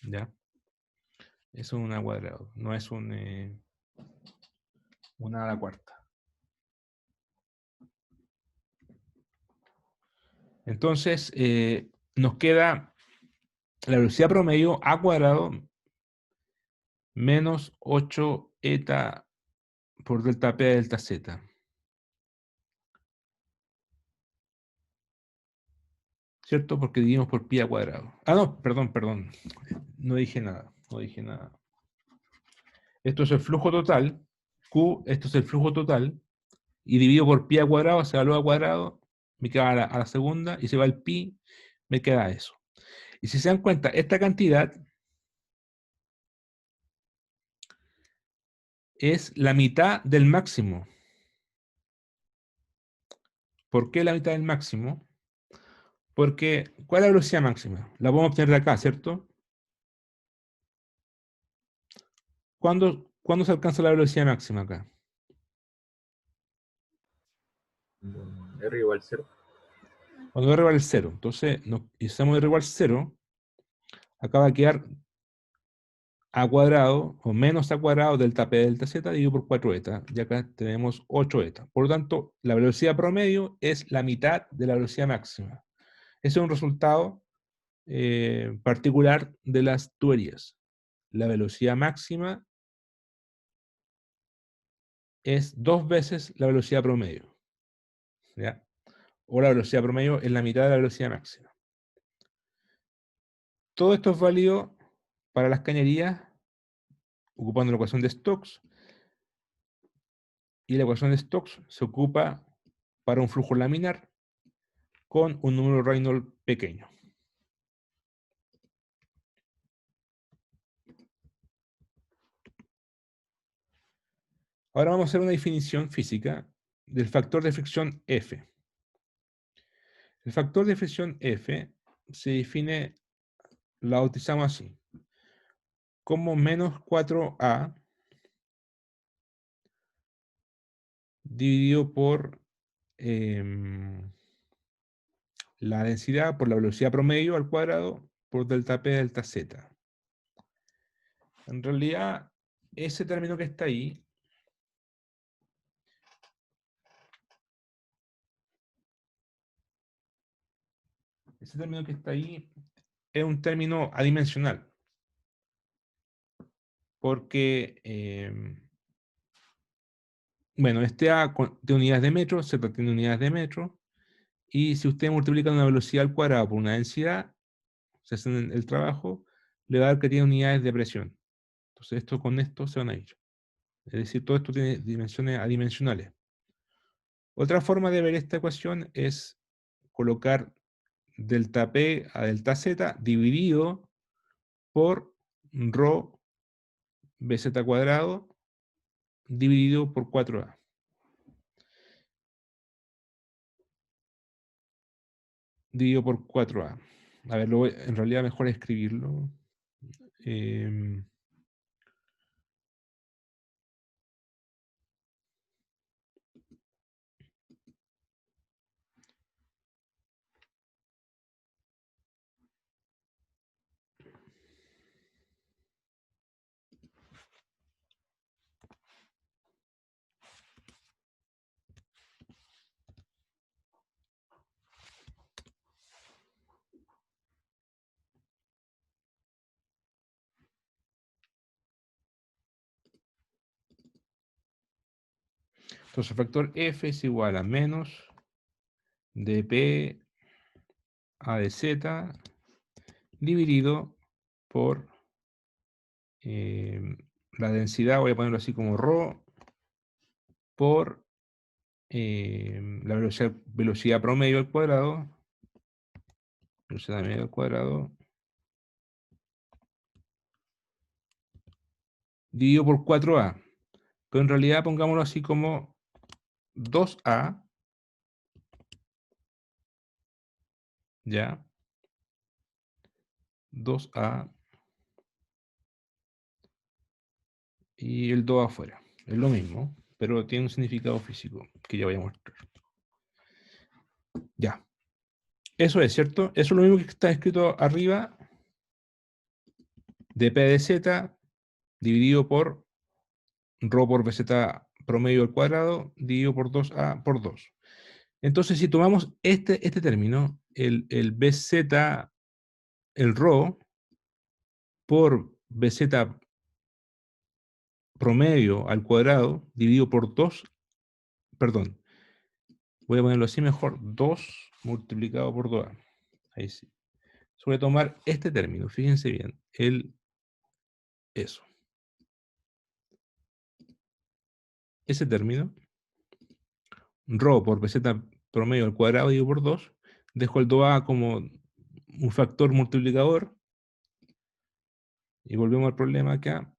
¿Ya? Eso es un a cuadrado. No es una a la cuarta. Entonces, nos queda la velocidad promedio a cuadrado menos 8 eta por delta P de delta Z. ¿Cierto? Porque dividimos por pi a cuadrado. Ah, no, perdón. No dije nada. Esto es el flujo total. Q, esto es el flujo total. Y dividido por pi a cuadrado, se evalúa a cuadrado, me queda a la segunda, y se va el pi, me queda eso. Y si se dan cuenta, esta cantidad es la mitad del máximo. ¿Por qué la mitad del máximo? Porque, ¿cuál es la velocidad máxima? La podemos obtener de acá, ¿cierto? ¿Cuándo se alcanza la velocidad máxima acá? R igual 0. Cuando R vale 0. Entonces, si hacemos R igual 0, acá va a quedar a cuadrado o menos a cuadrado delta P delta Z dividido por 4 eta. Y acá tenemos 8 eta. Por lo tanto, la velocidad promedio es la mitad de la velocidad máxima. Ese es un resultado particular de las tuberías. La velocidad máxima es 2 veces la velocidad promedio. ¿Ya? O la velocidad promedio es la mitad de la velocidad máxima. Todo esto es válido para las cañerías ocupando la ecuación de Stokes. Y la ecuación de Stokes se ocupa para un flujo laminar con un número Reynolds pequeño. Ahora vamos a hacer una definición física del factor de fricción F. El factor de fricción F se define, la bautizamos así, como menos 4A dividido por la densidad, por la velocidad promedio al cuadrado, por delta P delta Z. En realidad, ese término que está ahí es un término adimensional. Porque, bueno, este A de unidades de metro, Z tiene unidades de metro, y si usted multiplica una velocidad al cuadrado por una densidad, se hace el trabajo, le va a dar que tiene unidades de presión. Entonces, esto con esto se van a ir. Es decir, todo esto tiene dimensiones adimensionales. Otra forma de ver esta ecuación es colocar delta P a delta Z dividido por ρ BZ cuadrado dividido por 4A. Dividido por 4A. A ver, en realidad mejor escribirlo. Entonces el factor F es igual a menos dP a de Z dividido por la densidad, voy a ponerlo así como ρ, por la velocidad promedio al cuadrado, velocidad media al cuadrado, dividido por 4a. Pero en realidad pongámoslo así como 2a, ¿ya? 2a y el 2 afuera. Es lo mismo, pero tiene un significado físico que ya voy a mostrar. Ya. Eso es, ¿cierto? Eso es lo mismo que está escrito arriba de P de Z dividido por ρ por BZ promedio al cuadrado dividido por 2a por 2. Entonces, si tomamos este término, el BZ, el ρ por BZ promedio al cuadrado dividido por 2, perdón, voy a ponerlo así mejor, 2 multiplicado por 2a. Ahí sí. Voy a tomar este término, fíjense bien, eso. Ese término, ρ por BZ promedio al cuadrado dividido por 2, dejo el 2a como un factor multiplicador, y volvemos al problema acá.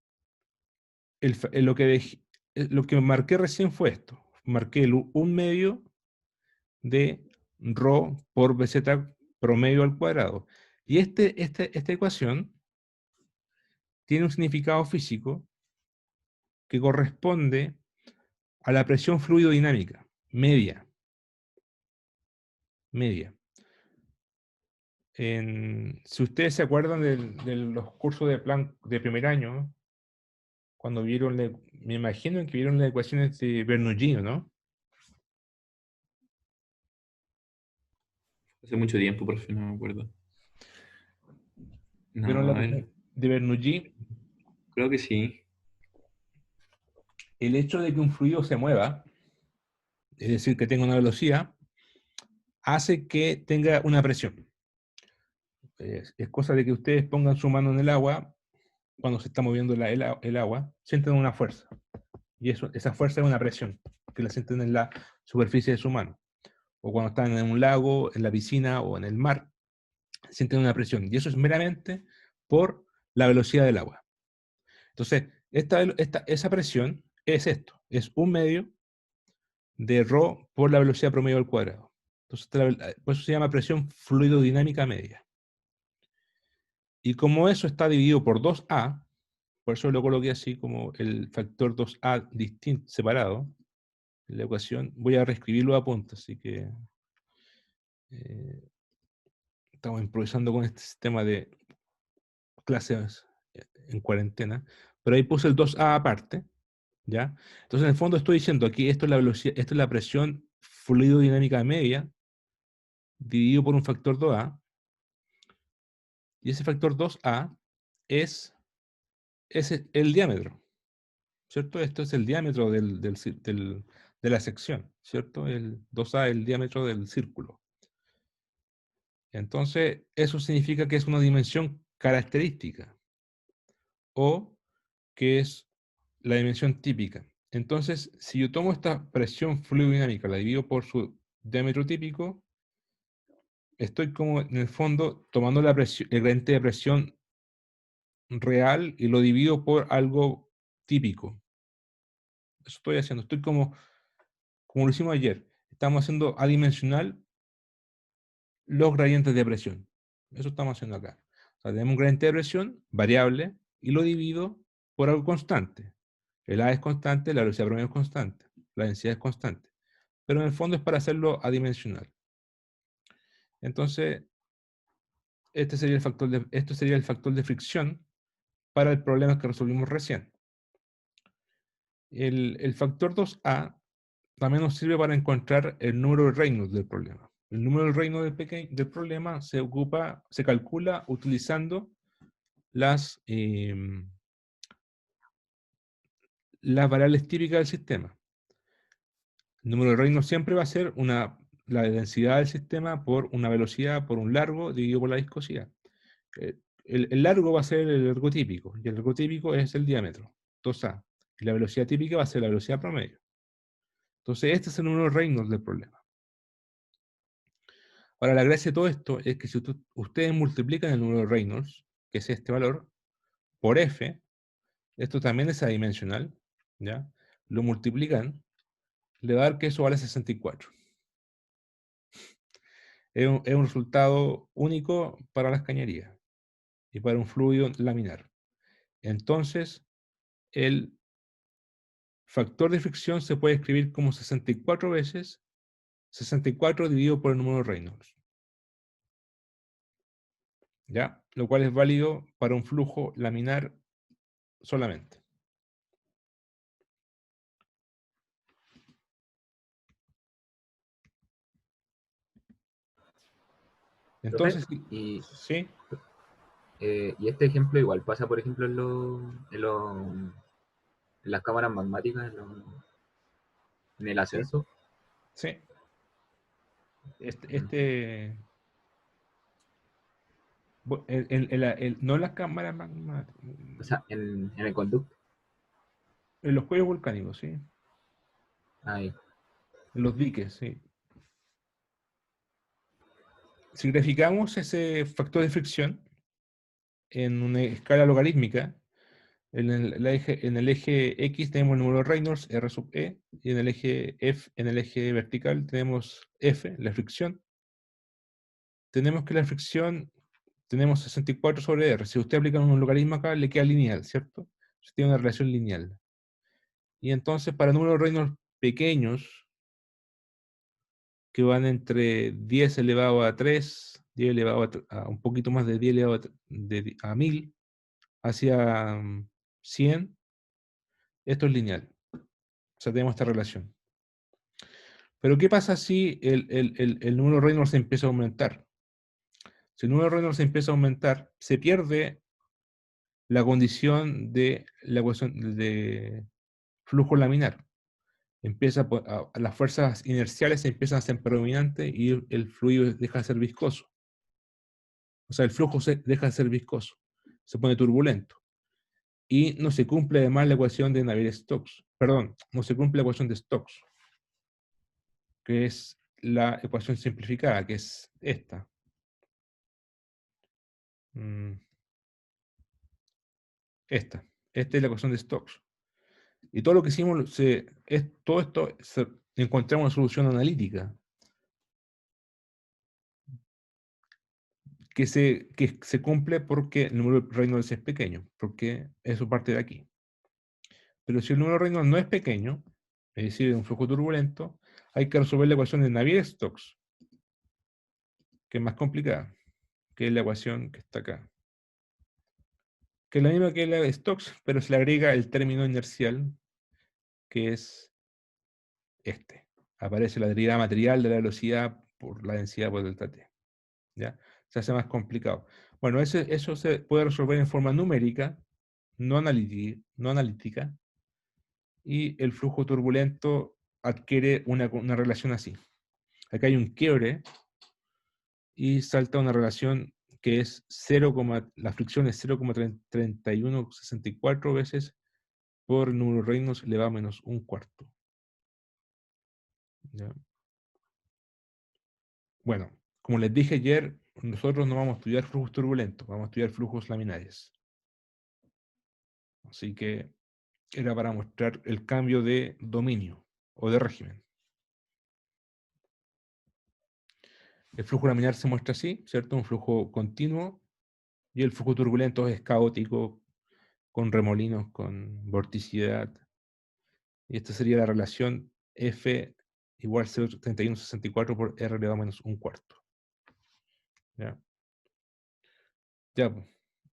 Lo que marqué recién fue esto. Marqué un medio de ρ por BZ promedio al cuadrado. Y esta ecuación tiene un significado físico que corresponde a la presión fluidodinámica media. Media. Si ustedes se acuerdan de los cursos de Planck de primer año, cuando vieron, me imagino que vieron las ecuaciones de Bernoulli, ¿no? Hace mucho tiempo, por fin no me acuerdo. ¿Vieron No, la a ver, ecuación de Bernoulli? creo que sí. El hecho de que un fluido se mueva, es decir, que tenga una velocidad, hace que tenga una presión. Es cosa de que ustedes pongan su mano en el agua, cuando se está moviendo el agua, sienten una fuerza. Y esa fuerza es una presión, que la sienten en la superficie de su mano. O cuando están en un lago, en la piscina o en el mar, sienten una presión. Y eso es meramente por la velocidad del agua. Entonces, esa presión es esto, es un medio de ρ por la velocidad promedio al cuadrado. Entonces, por eso se llama presión fluidodinámica media. Y como eso está dividido por 2a, por eso lo coloqué así como el factor 2a distinto, separado, en la ecuación, voy a reescribirlo a punto, así que estamos improvisando con este sistema de clases en cuarentena, pero ahí puse el 2a aparte, ¿ya? Entonces, en el fondo estoy diciendo aquí, esto es la velocidad, esto es la presión fluidodinámica media, dividido por un factor 2a, y ese factor 2a es el diámetro, ¿cierto? Esto es el diámetro de la sección, ¿cierto? El 2a es el diámetro del círculo. Entonces, eso significa que es una dimensión característica, o que es la dimensión típica. Entonces, si yo tomo esta presión fluidodinámica, la divido por su diámetro típico, estoy como en el fondo tomando el gradiente de presión real y lo divido por algo típico. Eso estoy haciendo. Estoy como lo hicimos ayer. Estamos haciendo adimensional los gradientes de presión. Eso estamos haciendo acá. O sea, tenemos un gradiente de presión variable y lo divido por algo constante. El A es constante, la velocidad promedio es constante, la densidad es constante. Pero en el fondo es para hacerlo adimensional. Entonces, esto sería el factor de fricción para el problema que resolvimos recién. El factor 2a también nos sirve para encontrar el número de Reynolds del problema. El número de Reynolds del problema se calcula utilizando las variables típicas del sistema. El número de Reynolds siempre va a ser la densidad del sistema por una velocidad por un largo dividido por la viscosidad. El largo va a ser el ergotípico, y el ergotípico es el diámetro, 2A. Y la velocidad típica va a ser la velocidad promedio. Entonces, este es el número Reynolds del problema. Ahora, la gracia de todo esto es que si ustedes multiplican el número Reynolds, que es este valor, por F, esto también es adimensional, ¿ya? Lo multiplican, le va a dar que eso vale 64. Es un resultado único para las cañerías y para un fluido laminar. Entonces, el factor de fricción se puede escribir como 64 veces 64 dividido por el número Reynolds. ¿Ya? Lo cual es válido para un flujo laminar solamente. Entonces, Y, ¿sí? y este ejemplo igual pasa, por ejemplo, en las cámaras magmáticas, en el Sí. ascenso. Sí. Este no en las cámaras magmáticas, O sea, en el conducto. en los cuellos volcánicos, sí. Ahí. En los diques, sí. Si graficamos ese factor de fricción en una escala logarítmica, en el eje X tenemos el número Reynolds, R sub E, y en el eje en el eje vertical tenemos F, la fricción. Tenemos que la fricción, tenemos 64 sobre R. Si usted aplica un logaritmo acá, le queda lineal, ¿cierto? Tiene una relación lineal. Y entonces, para números Reynolds pequeños, que van entre 10 elevado a 3, 10 elevado a un poquito más de 10 elevado a 1000, hacia 100, esto es lineal. O sea, tenemos esta relación. Pero ¿qué pasa si el número Reynolds empieza a aumentar? Si el número Reynolds empieza a aumentar, se pierde la condición de la ecuación de flujo laminar. Las fuerzas inerciales se empiezan a ser predominantes y el fluido deja de ser viscoso. O sea, el flujo deja de ser viscoso, se pone turbulento. Y no se cumple además la ecuación de Navier-Stokes. Perdón, no se cumple la ecuación de Stokes, que es la ecuación simplificada, que es esta. Esta. Esta es la ecuación de Stokes. Y todo lo que hicimos, todo esto, encontramos una solución analítica que se cumple porque el número Reynolds es pequeño, porque eso parte de aquí. Pero si el número Reynolds no es pequeño, es decir, es un flujo turbulento, hay que resolver la ecuación de Navier-Stokes, que es más complicada, que es la ecuación que está acá. Que es la misma que la de Stokes, pero se le agrega el término inercial, que es este. Aparece la derivada material de la velocidad por la densidad por delta T. ¿Ya? Se hace más complicado. Bueno, eso se puede resolver en forma numérica, no analítica, y el flujo turbulento adquiere una relación así. Acá hay un quiebre y salta una relación que es la fricción es 0,3164 veces por número Reynolds elevado a menos un cuarto. ¿Ya? Bueno, como les dije ayer, nosotros no vamos a estudiar flujos turbulentos, vamos a estudiar flujos laminares. Así que era para mostrar el cambio de dominio o de régimen. El flujo laminar se muestra así, ¿cierto? Un flujo continuo, y el flujo turbulento es caótico, con remolinos, con vorticidad. Y esta sería la relación F igual 0,3164 por R elevado a menos un cuarto. ¿Ya? Ya, pues.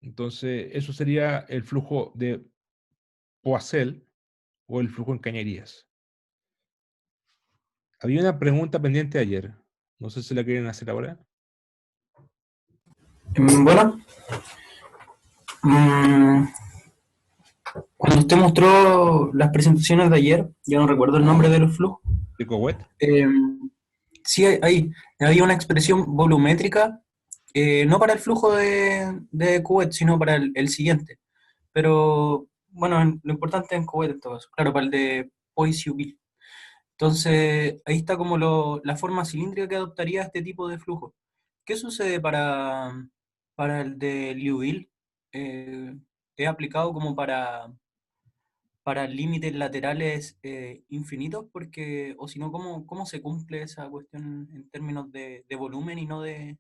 Entonces, eso sería el flujo de Poiseuille o el flujo en cañerías. Había una pregunta pendiente ayer. No sé si la quieren hacer ahora. Bueno, cuando usted mostró las presentaciones de ayer, yo no recuerdo el nombre de los flujos. ¿De Couette? Sí, ahí había una expresión volumétrica No para el flujo de Couette, sino para el siguiente. Pero bueno, lo importante en Couette en todo caso. Claro, para el de Poiseuille. Entonces, ahí está como la forma cilíndrica que adoptaría este tipo de flujo. ¿Qué sucede para el de Liouville? ¿Es aplicado como para límites laterales infinitos? Porque, o si no, ¿cómo se cumple esa cuestión en términos de volumen y no de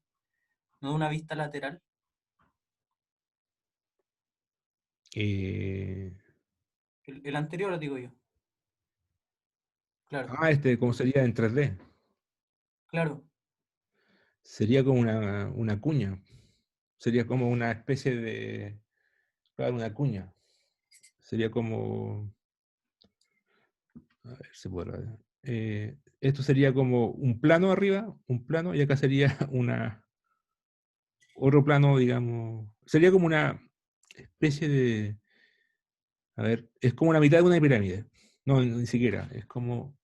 una vista lateral? Eh, El anterior, lo digo yo. Claro, ¿cómo sería en 3D? claro. Sería como una cuña. Sería como una especie de, claro, una cuña. Sería como, a ver si puedo ver. Esto sería como un plano arriba, un plano, y acá sería otro plano, digamos. Sería como una especie de, a ver, es como la mitad de una pirámide. No, ni siquiera. Es como,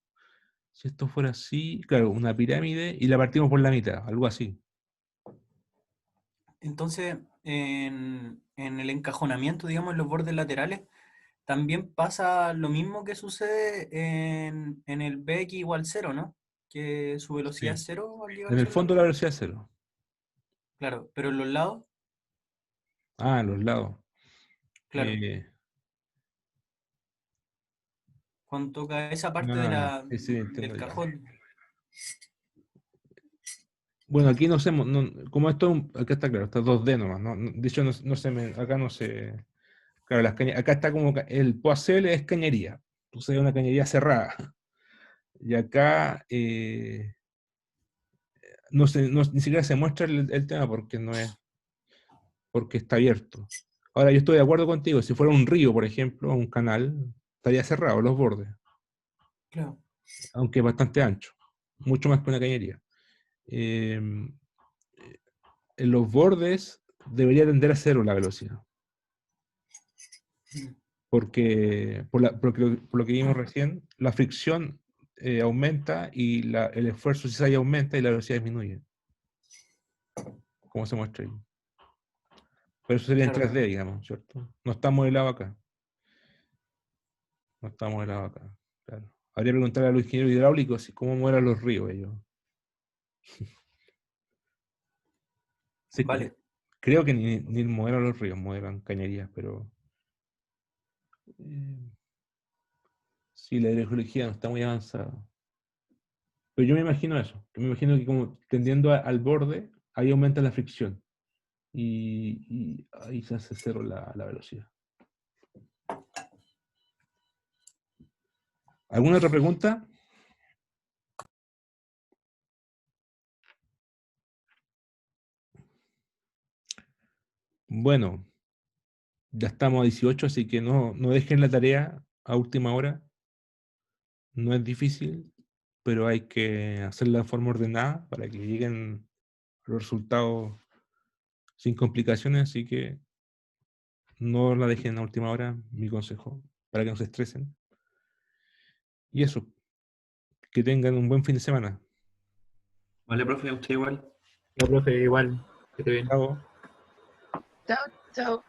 si esto fuera así, claro, una pirámide y la partimos por la mitad, algo así. Entonces, en el encajonamiento, digamos, en los bordes laterales, también pasa lo mismo que sucede en el BX igual cero, ¿no? Que su velocidad Sí. es cero al llegar En a el cierta fondo la altura. velocidad es cero. Claro, pero en los lados, Ah, a los lados. claro, Eh, cuando toca esa parte ah, sí, sí, entiendo del ya. cajón. Bueno, aquí no sé, como esto, acá está claro, está 2D nomás, de hecho, no se acá no se, claro, acá está como, el Poiseuille es cañería, entonces es una cañería cerrada, y acá ni siquiera se muestra el tema porque está abierto. Ahora, yo estoy de acuerdo contigo, si fuera un río, por ejemplo, un canal, estaría cerrado los bordes, Claro, aunque es bastante ancho, mucho más que una cañería. Eh, en los bordes debería tender a cero la velocidad. mm, Porque por lo que vimos recién, la fricción aumenta y el esfuerzo si se aumenta y la velocidad disminuye, como se muestra ahí. Pero eso sería en claro. 3D, digamos, ¿cierto? No está modelado acá. No está modelado acá. Claro. Habría que preguntar a los ingenieros hidráulicos cómo mueven los ríos ellos. Sí, Vale, creo que ni modelan los ríos, modelan cañerías, pero eh, sí, la hidrogeología no está muy avanzada. Pero yo me imagino eso. Yo me imagino que como tendiendo al borde, ahí aumenta la fricción. Y ahí se hace cero la velocidad. ¿Alguna otra pregunta? Bueno, ya estamos a 18, así que no dejen la tarea a última hora. No es difícil, pero hay que hacerla de forma ordenada para que lleguen los resultados sin complicaciones, así que no la dejen a última hora, mi consejo, para que no se estresen. Y eso, que tengan un buen fin de semana. Vale, profe, a usted igual. Ya, profe, igual, que te bien. Chao. Chao, chao.